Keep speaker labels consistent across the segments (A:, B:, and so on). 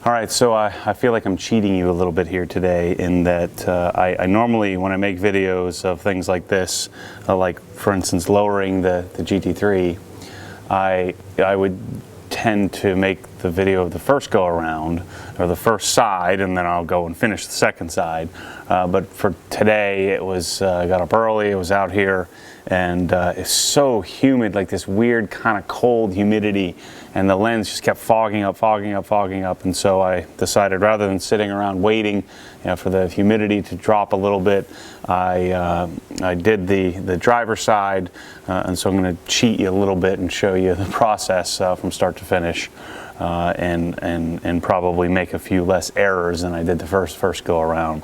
A: All right, so I feel like I'm cheating you a little bit here today in that I normally, when I make videos of things like this, like for instance lowering the GT3, I would tend to make the video of the first go around or the first side, and then I'll go and finish the second side. But for today, it was I got up early, I was out here, and it's so humid, like this weird kind of cold humidity, and the lens just kept fogging up, and so I decided rather than sitting around waiting, for the humidity to drop a little bit, I did the driver's side, and so I'm going to cheat you a little bit and show you the process from start to finish, and probably make a few less errors than I did the first go around.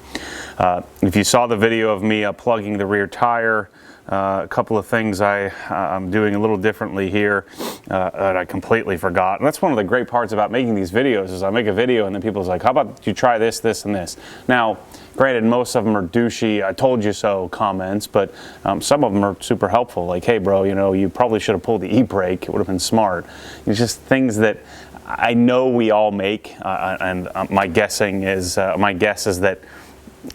A: If you saw the video of me plugging the rear tire, a couple of things I'm doing a little differently here that I completely forgot. And that's one of the great parts about making these videos is I make a video and then people's like, how about you try this, this, and this? Now, granted, most of them are douchey, I told you so comments, but some of them are super helpful. Like, hey bro, you probably should have pulled the e-brake. It would have been smart. It's just things that I know we all make, and my guess is that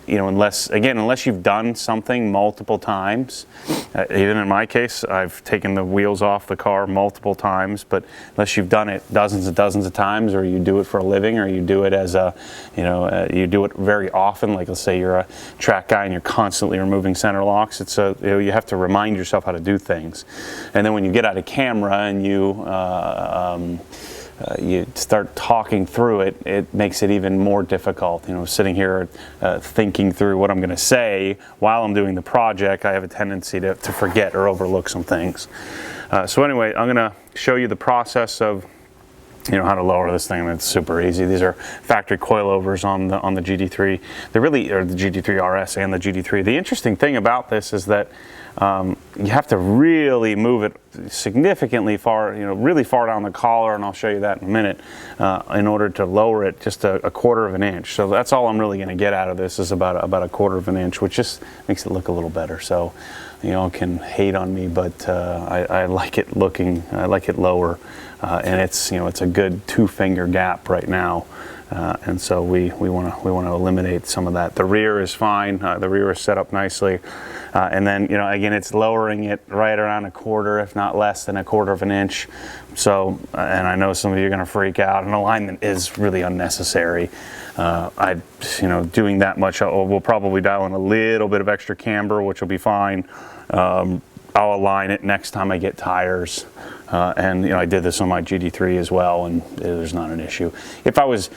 A: unless you've done something multiple times, even in my case, I've taken the wheels off the car multiple times, but unless you've done it dozens and dozens of times, or you do it for a living, or you do it as you do it very often, like let's say you're a track guy and you're constantly removing center locks, it's you have to remind yourself how to do things. And then when you get out of camera and you start talking through it, it makes it even more difficult. Sitting here thinking through what I'm going to say while I'm doing the project, I have a tendency to forget or overlook some things. So anyway, I'm going to show you the process of how to lower this thing. It's super easy. These are factory coilovers on the GT3. They really are the GT3 RS and the GT3. The interesting thing about this is that you have to really move it significantly far, really far down the collar, and I'll show you that in a minute, in order to lower it just a quarter of an inch. So that's all I'm really going to get out of this is about a quarter of an inch, which just makes it look a little better. So you can hate on me, but I like it looking, I like it lower, and it's it's a good 2-finger gap right now. And so we want to eliminate some of that. The rear is fine. The rear is set up nicely, and then again it's lowering it right around a quarter, if not less than a quarter of an inch. So and I know some of you are going to freak out. An alignment is really unnecessary. Doing that much, we'll probably dial in a little bit of extra camber, which will be fine. I'll align it next time I get tires. And I did this on my GT3 as well, and there's not an issue. If I was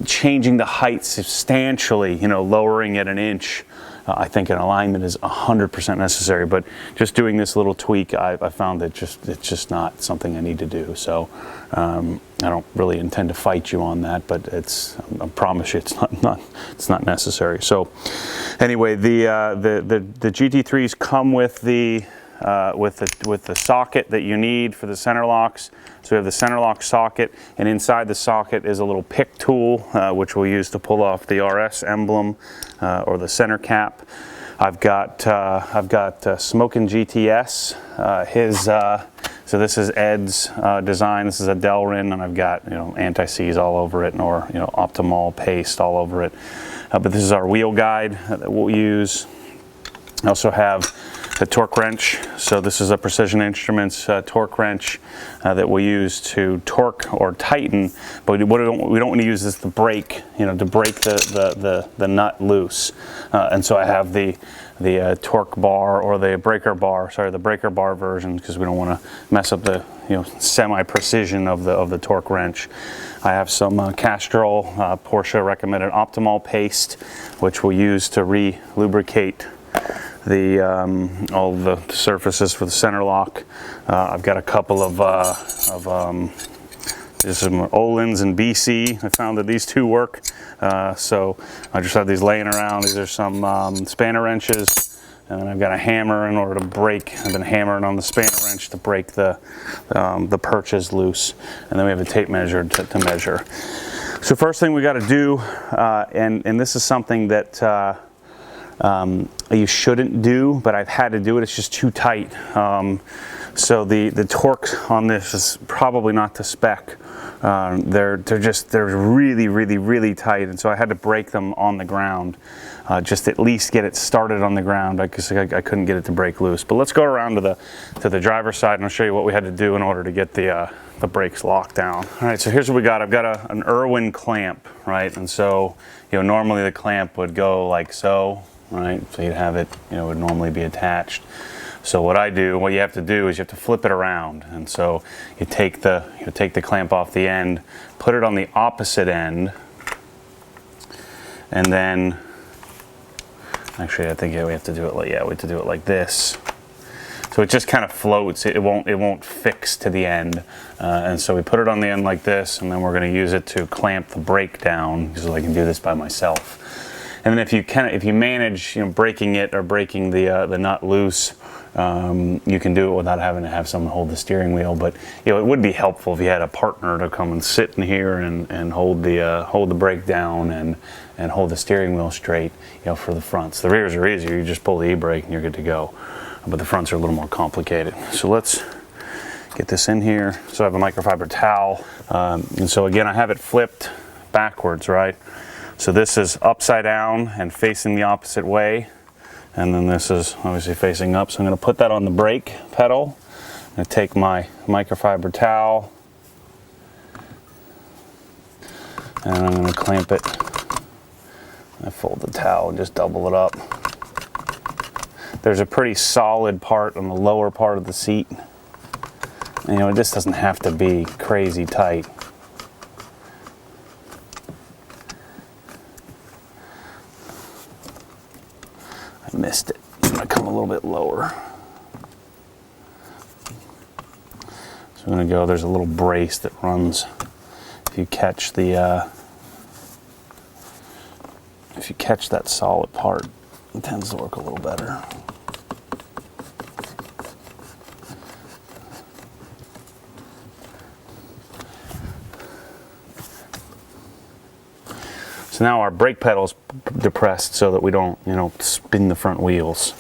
A: changing the height substantially, lowering it an inch, I think an alignment is 100% necessary. But just doing this little tweak, I found that it's just not something I need to do. So I don't really intend to fight you on that, but I promise you it's not necessary. So anyway, the GT3s come with the socket that you need for the center locks. So we have the center lock socket, and inside the socket is a little pick tool, which we'll use to pull off the RS emblem or the center cap. I've got Smokin' GTS. So this is Ed's design. This is a Delrin, and I've got anti-seize all over it, or Optimal paste all over it. But this is our wheel guide that we'll use. I also have the torque wrench. So this is a Precision Instruments torque wrench that we use to torque or tighten, but we don't want to use this to break, to break the nut loose. And so I have the torque bar, or the breaker bar version, because we don't want to mess up the semi-precision of the torque wrench. I have some Castrol Porsche recommended Optimal paste, which we'll use to re-lubricate all the surfaces for the center lock. I've got a couple of there's some Ohlins and BC. I found that these two work, so I just have these laying around. These are some spanner wrenches, and then I've got a hammer in order to break. I've been hammering on the spanner wrench to break the perches loose, and then we have a tape measure to measure. So first thing we got to do, and this is something that you shouldn't do, but I've had to do it. It's just too tight. So the torque on this is probably not to spec. They're really tight, and so I had to break them on the ground, just at least get it started on the ground, because I couldn't get it to break loose. But let's go around to the driver's side, and I'll show you what we had to do in order to get the brakes locked down. All right, so here's what we got. I've got an Irwin clamp, right? And so, you know, normally the clamp would go like so, right? So you'd have it, you know, would normally be attached. So what you have to do is you have to flip it around. And so you take the clamp off the end, put it on the opposite end, and then, actually I think we have to do it like, we have to do it like this. So it just kind of floats. It won't fix to the end. And so we put it on the end like this, and then we're going to use it to clamp the brake down, because I can do this by myself. And then if you manage, you know, breaking it or breaking the nut loose, you can do it without having to have someone hold the steering wheel. But you know, it would be helpful if you had a partner to come and sit in here and hold the brake down and hold the steering wheel straight, you know, for the fronts. The rears are easier. You just pull the e-brake and you're good to go. But the fronts are a little more complicated. So let's get this in here. So I have a microfiber towel, and so again I have it flipped backwards, right? So this is upside down and facing the opposite way, and then this is obviously facing up. So I'm going to put that on the brake pedal. I'm going to take my microfiber towel and I'm going to clamp it. I fold the towel and just double it up. There's a pretty solid part on the lower part of the seat. You know, it just doesn't have to be crazy tight. I missed it. I'm going to come a little bit lower. So I'm going to go, there's a little brace that runs. If you catch that solid part, it tends to work a little better. So now our brake pedal's depressed so that we don't, you know, spin the front wheels.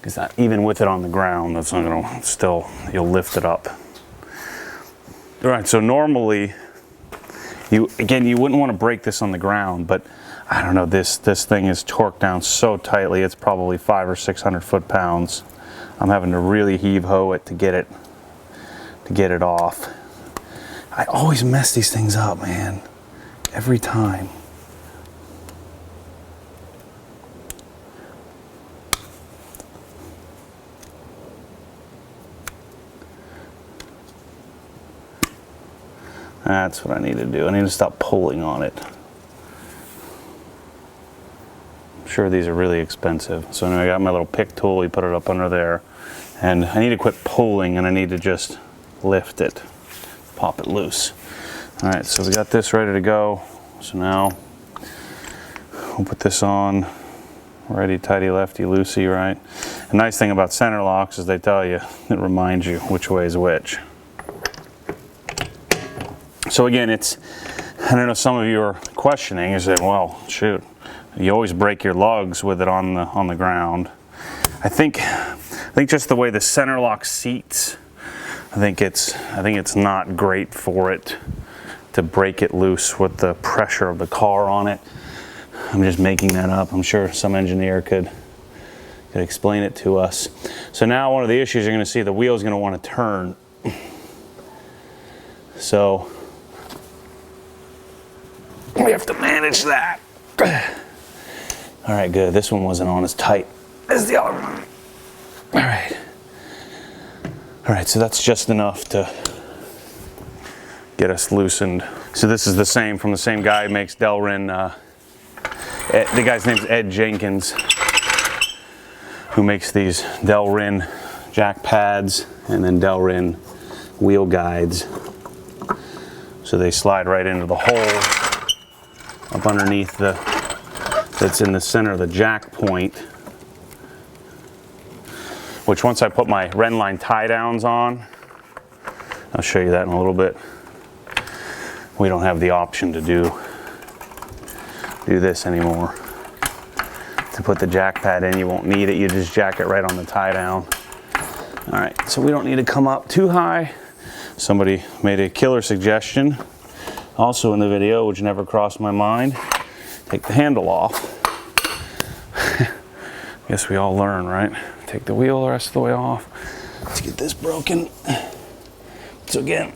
A: Because even with it on the ground, that's not going to you'll lift it up. All right, so normally, you wouldn't want to break this on the ground, but I don't know, this thing is torqued down so tightly, it's probably 500 or 600 foot-pounds. I'm having to really heave-ho it to get it off. I always mess these things up, man. Every time. That's what I need to do. I need to stop pulling on it. I'm sure these are really expensive. So anyway, I got my little pick tool. We put it up under there. And I need to quit pulling, and I need to just lift it, pop it loose. All right, so we got this ready to go. So now we'll put this on. Righty, tighty, lefty, loosey, right? The nice thing about center locks is they tell you, it reminds you which way is which. So again, I don't know, some of you are questioning, you say, well, shoot, you always break your lugs with it on the ground. I think just the way the center lock seats, I think it's not great for it to break it loose with the pressure of the car on it. I'm just making that up. I'm sure some engineer could explain it to us. So now one of the issues you're going to see, the wheel is going to want to turn. So we have to manage that. All right, good. This one wasn't on as tight as the other one. All right, so that's just enough to get us loosened. So this is the same, from the same guy who makes Delrin. The guy's name's Ed Jenkins, who makes these Delrin jack pads and then Delrin wheel guides. So they slide right into the hole up underneath that's in the center of the jack point, which once I put my Rennline tie downs on, I'll show you that in a little bit. We don't have the option to do this anymore. to put the jack pad in. You won't need it, you just jack it right on the tie down. All right, so we don't need to come up too high. Somebody made a killer suggestion also in the video, which never crossed my mind. Take the handle off. Guess we all learn, right? Take the wheel the rest of the way off. Let's get this broken. So again,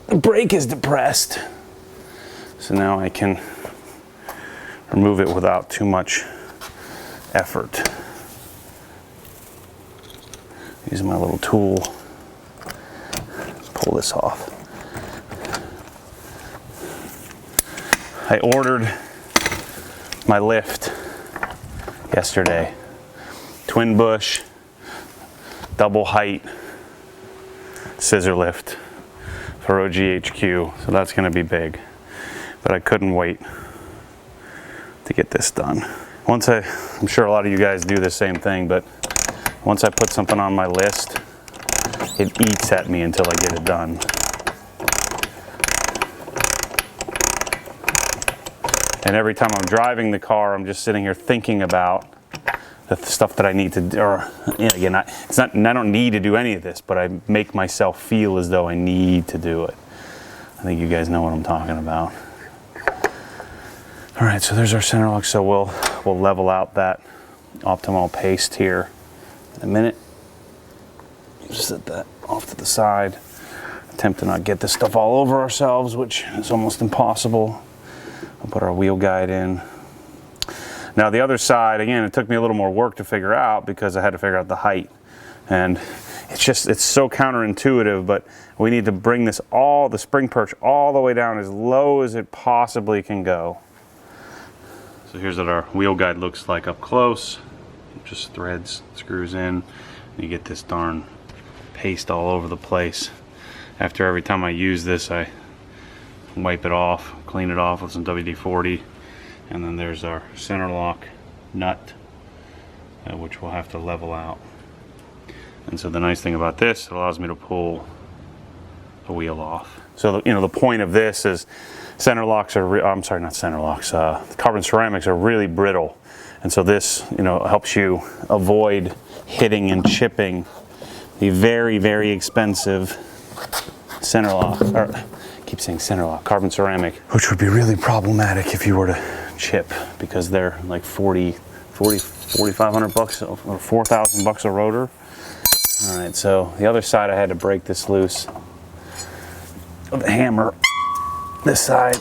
A: the brake is depressed. So now I can remove it without too much effort. Use my little tool. Pull this off. I ordered my lift yesterday. Twin bush, double height, scissor lift for OGHQ. So that's going to be big. But I couldn't wait to get this done. I'm sure a lot of you guys do the same thing, but once I put something on my list, it eats at me until I get it done. And every time I'm driving the car, I'm just sitting here thinking about the stuff that I need to do. Or, again, I don't need to do any of this, but I make myself feel as though I need to do it. I think you guys know what I'm talking about. All right, so there's our center lock. So we'll level out that optimal paste here in a minute. Just set that off to the side. Attempt to not get this stuff all over ourselves, which is almost impossible. I'll put our wheel guide in. Now the other side, again, it took me a little more work to figure out because I had to figure out the height. And it's so counterintuitive, but we need to bring the spring perch all the way down as low as it possibly can go. So here's what our wheel guide looks like up close. Just threads, screws in, and you get this darn paste all over the place. After every time I use this, I wipe it off, clean it off with some WD-40, and then there's our center lock nut, which we'll have to level out. And so the nice thing about this, it allows me to pull the wheel off. So the point of this is center locks are, carbon ceramics are really brittle. And so this, helps you avoid hitting and chipping the very, very expensive center lock, or I keep saying center lock, carbon ceramic, which would be really problematic if you were to chip, because they're like 4,500 bucks or 4,000 bucks a rotor. All right, so the other side I had to break this loose with a hammer. This side,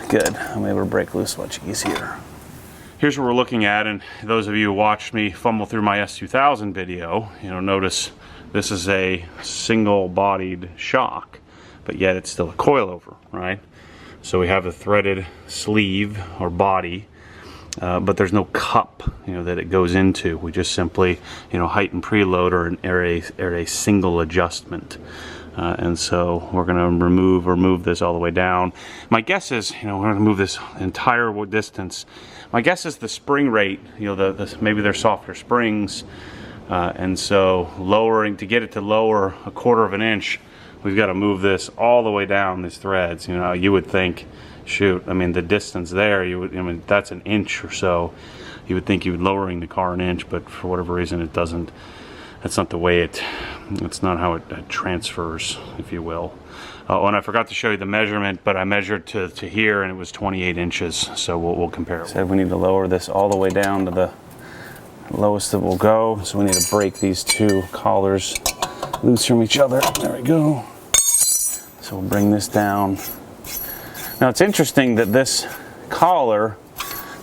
A: good. I'm able to break loose much easier. Here's what we're looking at, and those of you who watched me fumble through my S2000 video, notice this is a single-bodied shock, but yet it's still a coilover, right? So we have a threaded sleeve or body, but there's no cup, that it goes into. We just simply, height and preload are a single adjustment. And so we're going to move this all the way down. My guess is, we're going to move this entire distance. My guess is the spring rate, maybe they're softer springs, and so to get it to lower a quarter of an inch, we've got to move this all the way down these threads. You would think, shoot, the distance there, that's an inch or so. You would think you would lowering the car an inch, but for whatever reason it doesn't. That's not the way it's not how it transfers, if you will. And I forgot to show you the measurement, but I measured to here and it was 28 inches, so we'll compare it. Said we need to lower this all the way down to the lowest that will go, so we need to break these two collars loose from each other. There we go. So we'll bring this down. Now it's interesting that this collar,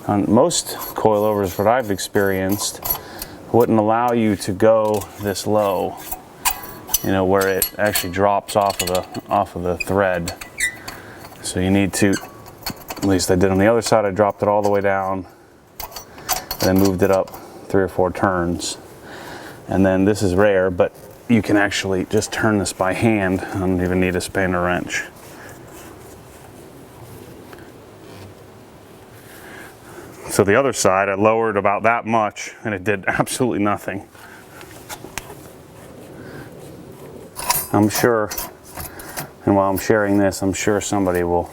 A: on most coilovers that I've experienced, wouldn't allow you to go this low, where it actually drops off of the thread. So you need to, at least I did on the other side, I dropped it all the way down and then moved it up 3 or 4 turns. And then this is rare, but you can actually just turn this by hand. I don't even need a spanner wrench. So the other side, I lowered about that much and it did absolutely nothing. I'm sure, and while I'm sharing this, I'm sure somebody will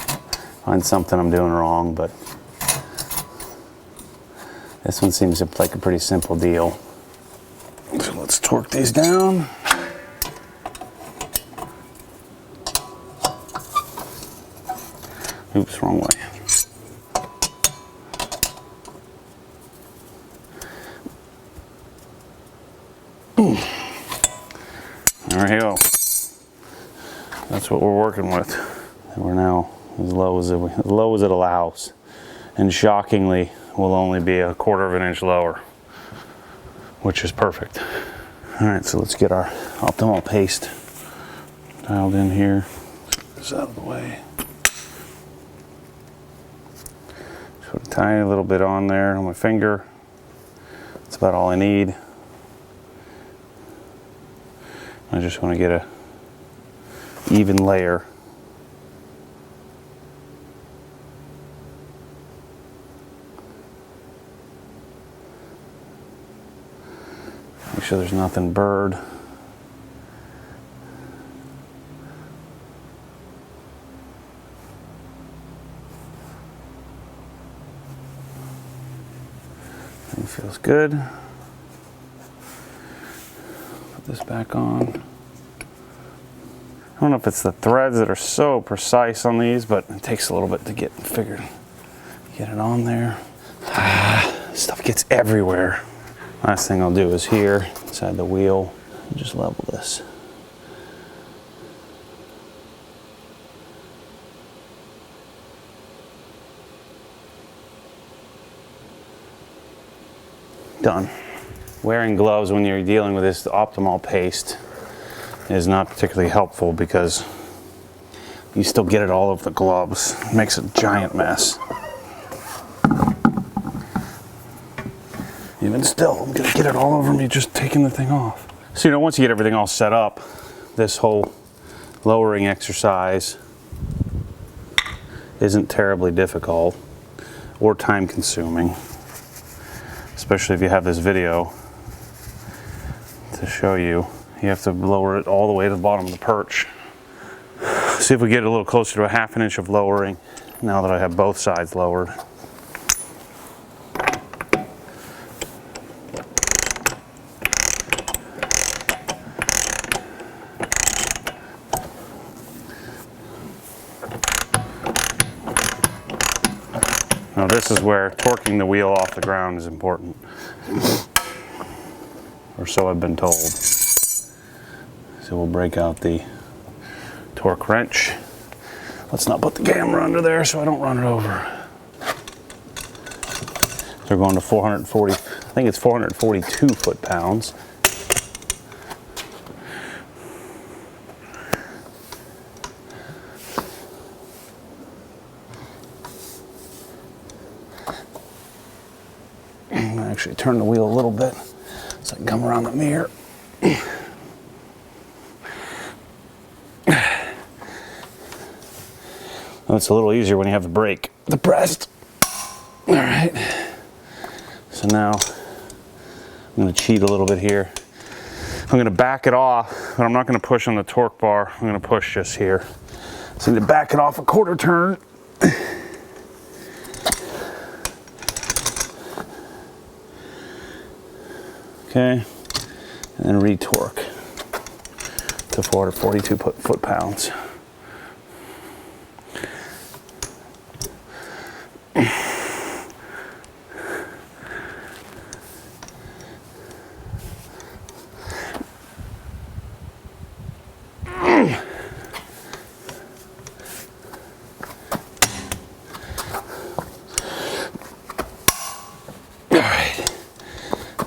A: find something I'm doing wrong, but This one seems like a pretty simple deal. So let's torque these down. Oops, wrong way. There we go. That's what we're working with. And we're now as low as it allows. And shockingly, will only be a 1/4 of an inch lower, which is perfect. All right, so let's get our optimal paste dialed in here. Get this out of the way. Just put a tiny little bit on there on my finger. That's about all I need. I just want to get a even layer. Make sure there's nothing burred. Everything feels good. Put this back on. I don't know if it's the threads that are so precise on these, but it takes a little bit to get it on there. Stuff gets everywhere. Last thing I'll do is here, inside the wheel, just level this. Done. Wearing gloves when you're dealing with this optimal paste is not particularly helpful because you still get it all over the gloves. It makes a giant mess. Even still, I'm gonna get it all over me just taking the thing off. So, you know, once you get everything all set up, this whole lowering exercise isn't terribly difficult or time consuming, especially if you have this video to show you. You have to lower it all the way to the bottom of the perch. See if we get a little closer to a 1/2 inch of lowering now that I have both sides lowered. Now this is where torquing the wheel off the ground is important, or so I've been told. So we'll break out the torque wrench. Let's not put the camera under there so I don't run it over. They're going to 440, I think it's 442 foot-pounds. I'm gonna actually turn the wheel a little bit so I can come around the mirror. Oh, it's a little easier when you have the brake depressed. All right. So now I'm going to cheat a little bit here. I'm going to back it off, but I'm not going to push on the torque bar. I'm going to push just here. So I'm going to back it off a 1/4 turn. Okay. And then re-torque to 442 foot-pounds.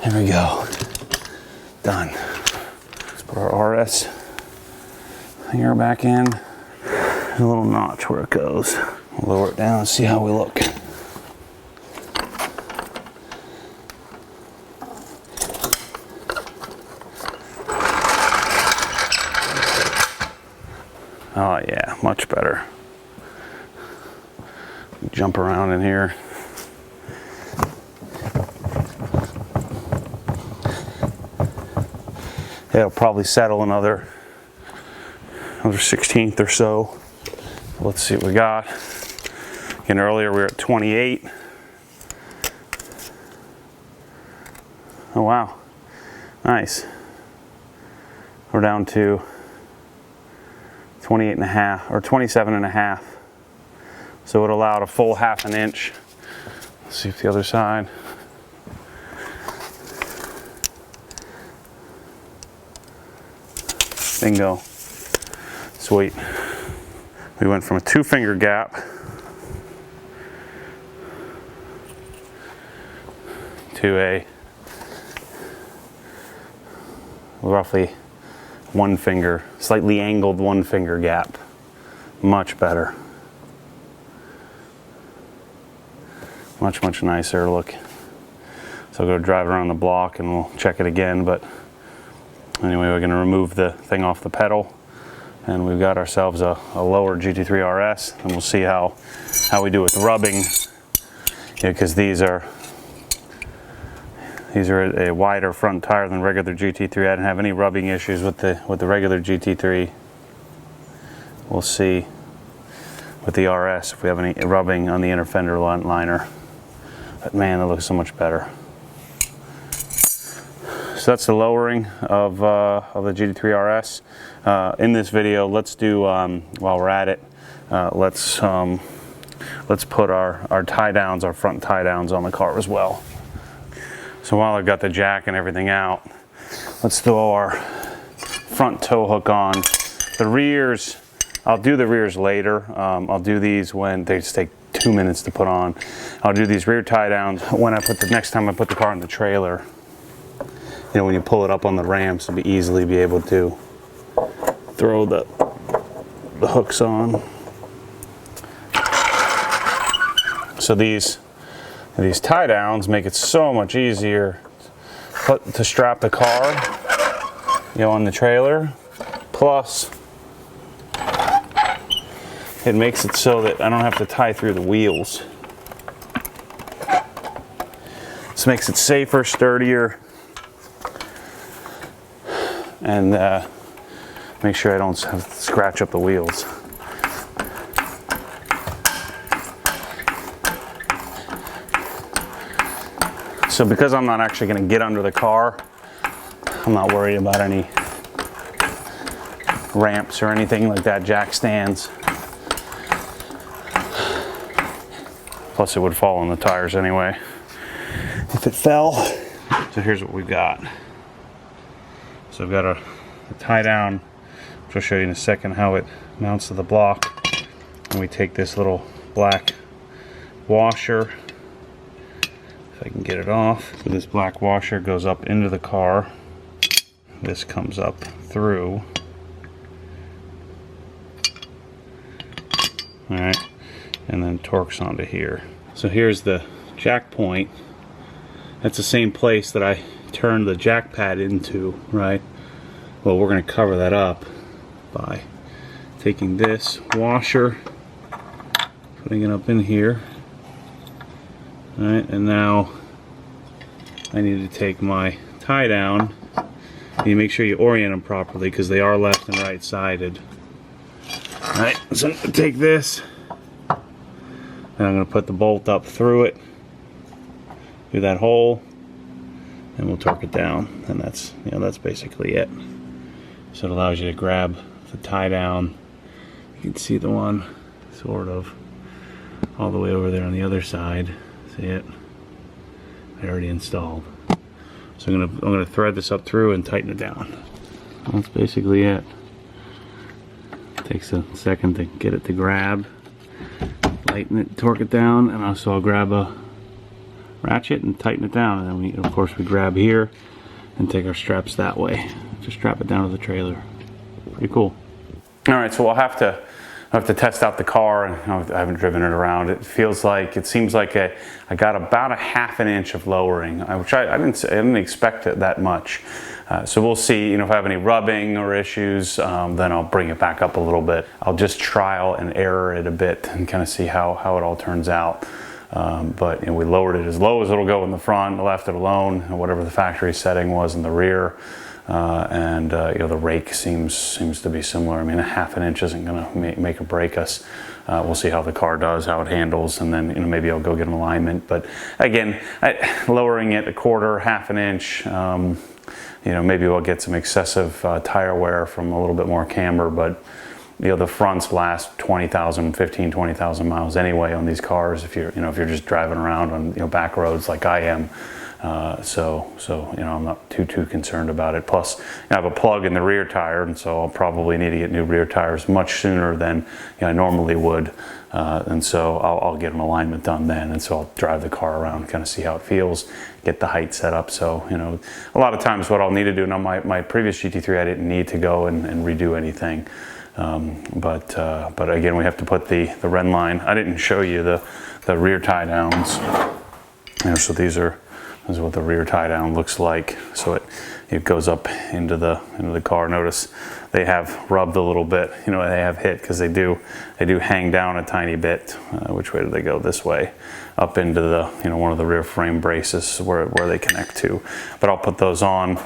A: There we go. Done. Let's put our RS hanger back in. A little notch where it goes. We'll lower it down and see how we look. Oh yeah, much better. Jump around in here. It'll probably settle another 1/16 or so. Let's see what we got. Again, earlier we were at 28. Oh wow, nice. We're down to 28.5 or 27.5. So it allowed a full 1/2 inch. Let's see if the other side. Bingo. Sweet. We went from a 2-finger gap to a roughly 1-finger, slightly angled 1-finger gap. Much better. Much nicer look. So I'll go drive around the block and we'll check it again, but anyway, we're going to remove the thing off the pedal, and we've got ourselves a lower GT3 RS, and we'll see how we do with rubbing, because these are a wider front tire than regular GT3. I didn't have any rubbing issues with the regular GT3. We'll see with the RS if we have any rubbing on the inner fender liner. But man, it looks so much better. So that's the lowering of the GT3 RS. In this video, let's do, while we're at it, let's put our tie downs, our front tie downs on the car as well. So while I've got the jack and everything out, let's throw our front tow hook on. The rears, I'll do the rears later. I'll do these when they just take 2 minutes to put on. I'll do these rear tie downs when next time I put the car in the trailer. You know, when you pull it up on the ramps, to easily be able to throw the hooks on. So these tie downs make it so much easier to strap the car, you know, on the trailer. Plus, it makes it so that I don't have to tie through the wheels. This makes it safer, sturdier, and make sure I don't have to scratch up the wheels. So because I'm not actually going to get under the car, I'm not worried about any ramps or anything like that, jack stands. Plus it would fall on the tires anyway if it fell. So here's what we've got. So I've got a tie down, which I'll show you in a second how it mounts to the block. And we take this little black washer, if I can get it off. So this black washer goes up into the car. This comes up through. Alright, and then torques onto here. So here's the jack point. That's the same place that I turned the jack pad into, right? Well, we're going to cover that up by taking this washer, putting it up in here. Alright, and now I need to take my tie down. You make sure you orient them properly because they are left and right sided. Alright, so I'm going to take this and I'm going to put the bolt up through it, through that hole, and we'll torque it down, and that's, you know, that's basically it. So it allows you to grab the tie down. You can see the one sort of all the way over there on the other side. See it? I already installed. So I'm gonna thread this up through and tighten it down. That's basically it. Takes a second to get it to grab, lighten it, torque it down, and also I'll grab a ratchet and tighten it down. And then of course we grab here and take our straps that way. Just strap it down to the trailer. Pretty cool. All right, so I'll have to test out the car, and I haven't driven it around. It seems like I got about a 1/2 inch of lowering, which I didn't expect it that much. So we'll see, you know, if I have any rubbing or issues, then I'll bring it back up a little bit. I'll just trial and error it a bit and kind of see how it all turns out. But you know, we lowered it as low as it'll go in the front, left it alone, and whatever the factory setting was in the rear. and you know, the rake seems to be similar. I mean, a ½ inch isn't going to make or break us. We'll see how the car does, how it handles, and then, you know, maybe I'll go get an alignment. But again, lowering it a quarter, ½ inch. You know, maybe we'll get some excessive tire wear from a little bit more camber, but you know, the fronts last 20,000 miles anyway on these cars if you're just driving around on, you know, back roads like I am. So you know, I'm not too concerned about it. Plus, I have a plug in the rear tire, and so I'll probably need to get new rear tires much sooner than, you know, I normally would. And so I'll get an alignment done then, and so I'll drive the car around, kind of see how it feels, get the height set up. So, you know, a lot of times what I'll need to do, now my previous GT3 I didn't need to go and redo anything. But again, we have to put the Rennline. I didn't show you the rear tie downs. You know, so this is what the rear tie down looks like. So it goes up into the car. Notice they have rubbed a little bit. You know, they have hit because they do hang down a tiny bit. Which way do they go? This way, up into the, you know, one of the rear frame braces where they connect to. But I'll put those on.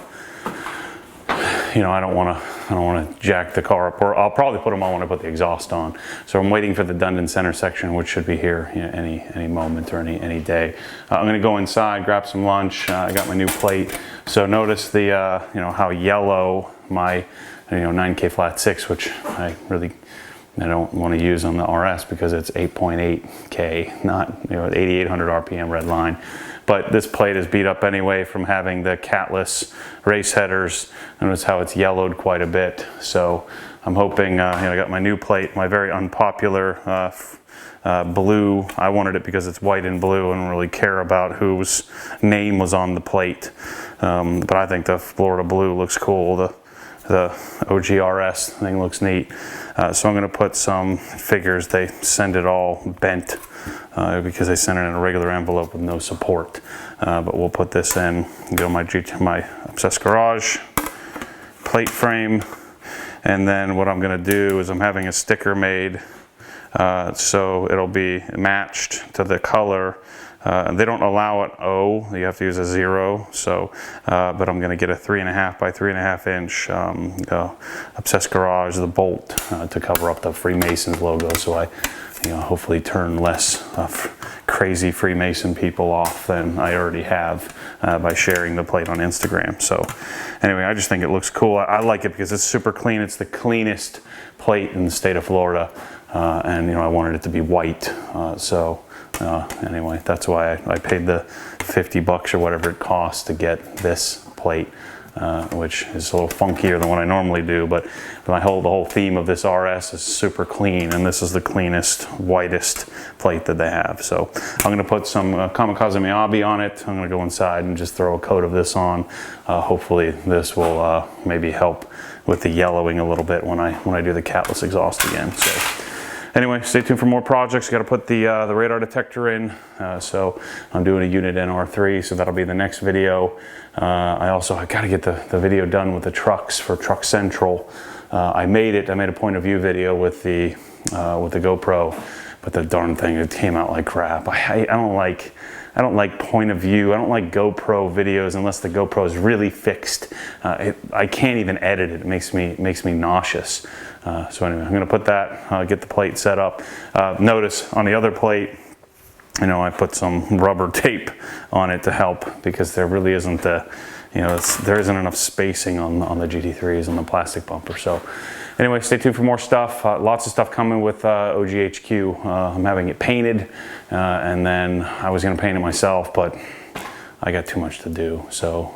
A: You know, I don't want to jack the car up, or I'll probably put them on when I put the exhaust on. So I'm waiting for the Dundon center section, which should be here, you know, any moment or any day. I'm going to go inside, grab some lunch. I got my new plate. So notice the you know, how yellow my, you know, 9K flat 6, which I don't want to use on the RS because it's 8.8K, not, you know, 8,800 RPM Rennline. But this plate is beat up anyway from having the catless race headers. Notice how it's yellowed quite a bit. So I'm hoping, you know, I got my new plate, my very unpopular blue. I wanted it because it's white and blue. I don't really care about whose name was on the plate. But I think the Florida blue looks cool. The OGRS thing looks neat. So I'm going to put some figures. They send it all bent because they send it in a regular envelope with no support. But we'll put this in, go my Obsessed Garage plate frame. And then what I'm going to do is I'm having a sticker made so it'll be matched to the color. They don't allow it O, you have to use a 0. So, but I'm going to get a 3.5 by 3.5 inch Obsessed Garage, the bolt to cover up the Freemasons logo. So I, you know, hopefully turn less crazy Freemason people off than I already have by sharing the plate on Instagram. So anyway, I just think it looks cool. I like it because it's super clean. It's the cleanest plate in the state of Florida, and you know, I wanted it to be white. Anyway, that's why I paid the $50 or whatever it costs to get this plate, which is a little funkier than what I normally do. But the whole theme of this RS is super clean, and this is the cleanest, whitest plate that they have. So I'm going to put some Kamikaze Miyabi on it. I'm going to go inside and just throw a coat of this on. Hopefully this will maybe help with the yellowing a little bit when I do the catless exhaust again. So. Anyway, stay tuned for more projects. Got to put the radar detector in. So I'm doing a unit NR3, so that'll be the next video. I got to get the video done with the trucks for Truck Central. I made a point of view video with the GoPro, but the darn thing, it came out like crap. I don't like point of view. I don't like GoPro videos unless the GoPro is really fixed. I can't even edit it. It makes me nauseous. So anyway, I'm going to put that, get the plate set up. Notice on the other plate, you know, I put some rubber tape on it to help because there really isn't there isn't enough spacing on the GT3s and the plastic bumper. So anyway, stay tuned for more stuff. Lots of stuff coming with OGHQ. I'm having it painted, and then I was going to paint it myself, but I got too much to do. So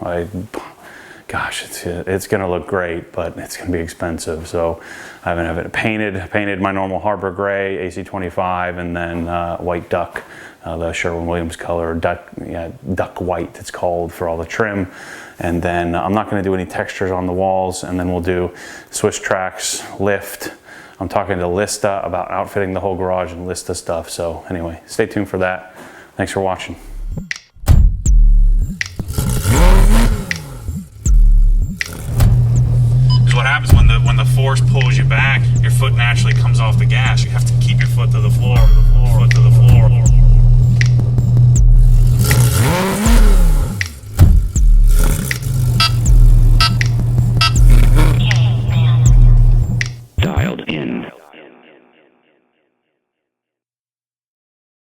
A: gosh, it's going to look great, but it's going to be expensive. So I haven't it painted my normal Harbor Gray, AC25, and then White Duck, the Sherwin-Williams color, duck white it's called for all the trim. And then I'm not going to do any textures on the walls, and then we'll do Swiss Tracks, lift. I'm talking to Lista about outfitting the whole garage and Lista stuff. So anyway, stay tuned for that. Thanks for watching. What happens when the force pulls you back, your foot naturally comes off the gas. You have to keep your foot to the floor, foot to the floor.